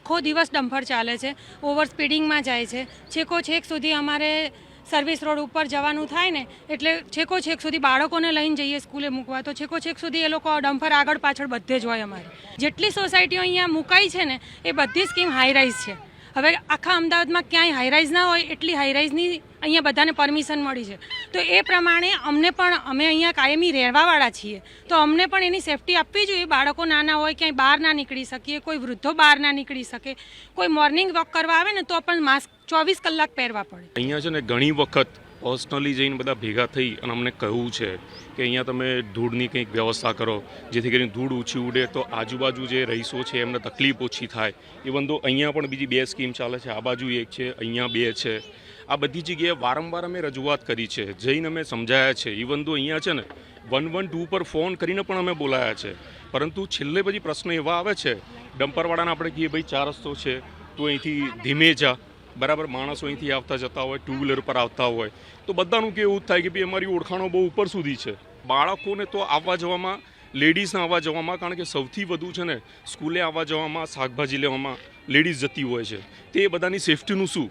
આખો દિવસ ડમ્પર ચાલે છે, ઓવર સ્પીડિંગમાં જાય છે, છેક સુધી અમારે સર્વિસ રોડ ઉપર જવાનું થાય ને એટલે છેક સુધી બાળકોને લઈને જઈએ સ્કૂલે મૂકવા તો છેક સુધી એ લોકો ડમ્પર આગળ પાછળ બધે જ હોય. અમારે જેટલી સોસાયટીઓ અહીંયા મુકાઈ છે ને એ બધી સ્કીમ હાઈરાઇઝ છે. હવે આખા અમદાવાદમાં ક્યાંય હાઈરાઇઝ ના હોય એટલી હાઈરાઇઝની અહીંયા બધાને પરમિશન મળી છે. તો એ પ્રમાણે અમને પણ, અમે અહીંયા કાયમી રહેવાવાળા છીએ તો અમને પણ એની સેફટી આપવી જોઈએ. બાળકો નાના હોય, ક્યાંય બહાર ના નીકળી શકીએ, કોઈ વૃદ્ધો બહાર ના નીકળી શકે, કોઈ મોર્નિંગ વોક કરવા આવે ને તો પણ માસ્ક 24 કલાક પહેરવા પડે. અહીંયા છે ને ઘણી વખત પર્સનલી જઈને બધા ભેગા થઈ અને અમને કહ્યું છે કે અહીંયા તમે ધૂળની કંઈક વ્યવસ્થા કરો જેથી કરીને ધૂળ ઓછી ઉડે તો આજુબાજુ જે રહીશો છે એમને તકલીફ ઓછી થાય. ઇવન તો અહીંયા પણ બીજી 2 સ્કીમ ચાલે છે, આ બાજુ એક છે, અહીંયા 2 છે. આ બધી જગ્યાએ વારંવાર અમે રજૂઆત કરી છે, જઈને અમે સમજાયા છે. ઇવન તો અહીંયા છે ને 112 પર ફોન કરીને પણ અમે બોલાયા છે. પરંતુ છેલ્લે પછી પ્રશ્ન એવા આવે છે, ડમ્પરવાળાને આપણે કહીએ ભાઈ 4 રસ્તો છે તો અહીંથી ધીમે જા, બરાબર, માણસો અહીંથી આવતા જતા હોય, 2 વ્હીલર પર આવતા હોય તો બધાનું કેવું જ થાય કે ભાઈ અમારી ઓળખાણો બહુ ઉપર સુધી છે. બાળકોને તો આવવા જવામાં, લેડીઝને આવવા જવામાં, કારણ કે સૌથી વધુ છે ને સ્કૂલે આવવા જવામાં, શાકભાજી લેવામાં લેડીઝ જતી હોય છે, તે બધાની સેફટીનું શું?